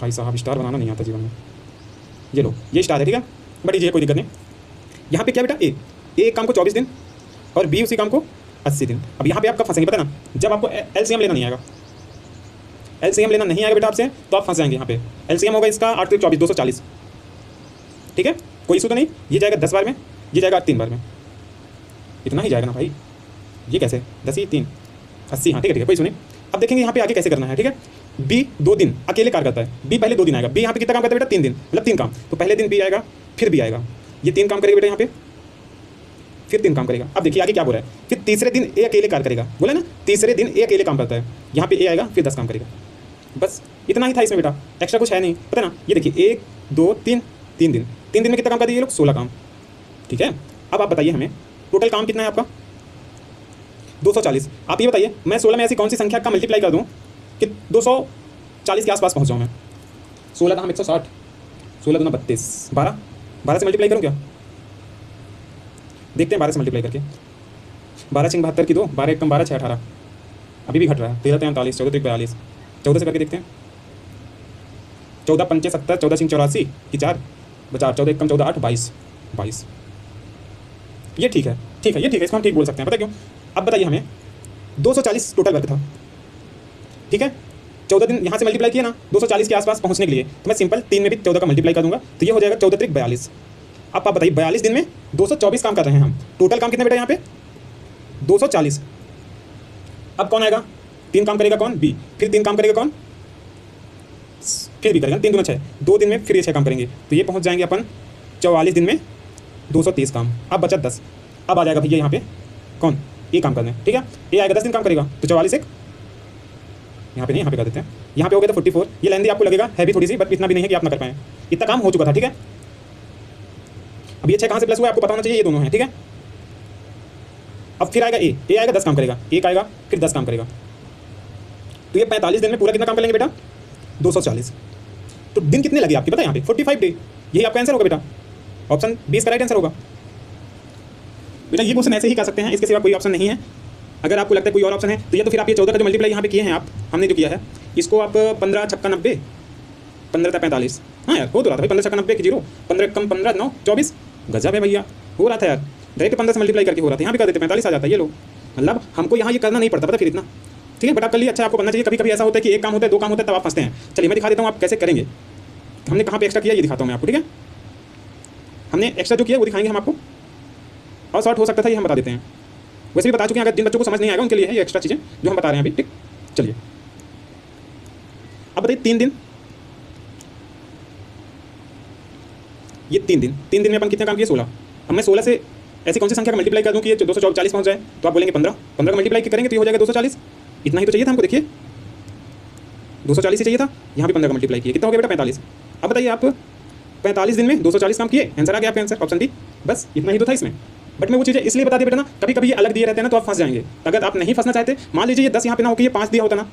भाई साहब स्टार बनाना नहीं आता जीवन में। ये लो, ये स्टार है, ठीक है, बट ये कोई दिक्कत नहीं। यहाँ पे क्या बेटा, ए एक काम को 24 दिन और बी उसी काम को 80 दिन। अब यहाँ पे आप कब फंसेंगे पता ना, जब आपको एलसीएम लेना नहीं आएगा। एलसीएम लेना नहीं आएगा बेटा आपसे, तो आप फंस जाएंगे। यहाँ पे एलसीएम होगा इसका 8 × 24 240, ठीक है, कोई इशू तो नहीं। ये जाएगा 10 बार में, ये जाएगा 3 बार में, इतना ही जाएगा ना भाई। ये कैसे 10 ही 3 80, हाँ ठीक है ठीक है, कोई इशू नहीं। अब देखेंगे यहाँ पे आगे कैसे करना है, ठीक है। बी 2 दिन अकेले कार्य करता है, बी पहले 2 दिन आएगा। बी यहाँ पे कितना काम करता है बेटा, 3 दिन, मतलब 3 काम। तो पहले दिन बी आएगा, फिर बी आएगा, ये 3 काम करेगा बेटा यहाँ पे, फिर 3 काम करेगा। अब देखिए आगे क्या बोल रहा है, फिर तीसरे दिन ए अकेले कार्य करेगा, बोला ना, तीसरे दिन ए अकेले काम करता है। यहाँ पे ए आएगा, फिर 10 काम करेगा। बस इतना ही था इसमें बेटा, एक्स्ट्रा कुछ है नहीं, पता ना। ये देखिए 1 2 3 3 दिन, 3 दिन में कितना काम कर दिए ये लोग, 16 काम, ठीक है। अब आप बताइए हमें टोटल काम कितना है आपका, 240। आप ये बताइए मैं 16 में ऐसी कौन सी संख्या का मल्टीप्लाई कर दूँ कि 240 के आसपास पहुँच जाऊँ मैं। 16 का हम 160, 16 दूना 32, 12 से मल्टीप्लाई करूँ क्या, देखते हैं 12 से मल्टीप्लाई करके। 12 × 72 की 2, 12 × 12 = 6 18, अभी भी घट रहा है। 13 × 43, 14 × 42, 14 से करके देखते हैं। 14 × 5 = 70, 14 × 6 = 84 की 4 बचा 14 × 1 = 14 8 22। ये ठीक है, ठीक है, ये ठीक है, इसको हम ठीक बोल सकते हैं, पता क्यों। अब बताइए हमें 240 टोटल वर्क था, ठीक है। 14 दिन यहाँ से मल्टीप्लाई किया ना 240 के आसपास पहुँचने के लिए, तो मैं सिंपल 3 में भी 14 का मल्टीप्लाई कर दूंगा, तो ये हो जाएगा 14 × 42। अब आप बताइए 42 दिन में 224 काम कर रहे हैं हम। टोटल काम कितने बेटा यहाँ पे 240। अब कौन आएगा, 3 काम करेगा कौन, बी, फिर 3 काम करेगा कौन, फिर भी करेगा, 3 दूना 6, 2 दिन में फिर ये 6 काम करेंगे, तो ये पहुँच जाएंगे अपन 44 दिन में 230 काम। अब बचा 10। अब आ जाएगा भैया यहाँ पे कौन, ए काम करने, ठीक है। ए आएगा 10 दिन काम करेगा, तो 44 एक यहाँ पे नहीं, यहाँ पे कर देते हैं। यहाँ पे हो गया तो 44। ये लेंदी आपको लगेगा है भी थोड़ी सी, बट इतना भी नहीं है कि आप ना कर पाएँ, इतना काम हो चुका था, ठीक है। अब ये 6 कहाँ से प्लस हुआ आपको पता होना चाहिए, ये दोनों हैं, ठीक है। अब फिर आएगा ए आएगा 10 काम करेगा, एक आएगा फिर 10 काम करेगा, तो ये 45 दिन में पूरा कितना काम कर लेंगे बेटा 240। तो दिन कितने लगे आपके पता है यहाँ पे 45 डे, यही आपका आंसर होगा बेटा, ऑप्शन 20 का राइट आंसर होगा बेटा। ये क्वेश्चन ऐसे ही कर सकते हैं, इसके सिवा कोई ऑप्शन नहीं है। अगर आपको लगता है कोई और ऑप्शन है तो ये तो फिर आप ये 14 का जो मल्टीप्लाई यहाँ पे किए हैं आप, हमने जो किया है इसको आप 15 × 6 = 90, 15 × 45, हाँ यार हो तो रहा था भाई, 15 × 6 = 90 की 0, 15 कम 15 9 24, गजब है भैया, हो रहा था यार, डायरेक्ट 15 से मल्टीप्लाई करके हो रहा था। यहाँ भी कर देते 45 आ जाता है, ये लो, मतलब हमको यहाँ ये करना नहीं पड़ता पता फिर इतना, ठीक है। बट आप कर लिए, अच्छा आपको करना चाहिए। कभी कभी ऐसा होता है कि एक काम होता है, 2 काम होता है, तब आप फंसते हैं। चलिए मैं दिखा देता हूँ आप कैसे करेंगे, हमने कहाँ पे एक्स्ट्रा किया ये दिखाता हूँ मैं आपको, ठीक है। हमने एक्स्ट्रा जो किया वो दिखाएंगे हम आपको, और शॉर्ट हो सकता था ये हम बता देते हैं, वैसे भी बता चुके हैं। अगर जिन बच्चों को समझ नहीं आएगा उनके लिए है ये एक्स्ट्रा चीज़ें जो हम बता रहे हैं अभी, ठीक। चलिए अब बताइए 3 दिन, ये 3 दिन में अपन कितने काम किए 16। अब मैं 16 से ऐसी कौन सी संख्या का मल्टीप्लाई कर दूं कि ये 240 पहुंच जाए, तो आप बोलेंगे 15 का मल्टीप्लाई करेंगे तो ये हो जाएगा 240। इतना ही तो चाहिए था हमको, देखिए 240 ही चाहिए था, यहाँ पे 15 का मल्टीप्लाई किया, कितना हो गया बेटा 45। अब बताइए आप 45 दिन में 240 काम किए, आंसर आ गया आपका, आंसर ऑप्शन डी। बस इतना ही तो था इसमें, बट मैं वो चीज़ें इसलिए बता दी बेटा ना, कभी कभी ये अलग दिए रहते हैं ना तो आप फंस जाएंगे। अगर आप नहीं फंसना चाहते, मान लीजिए ये 10 यहाँ पे ना हो कि ये 5 दिया होता ना,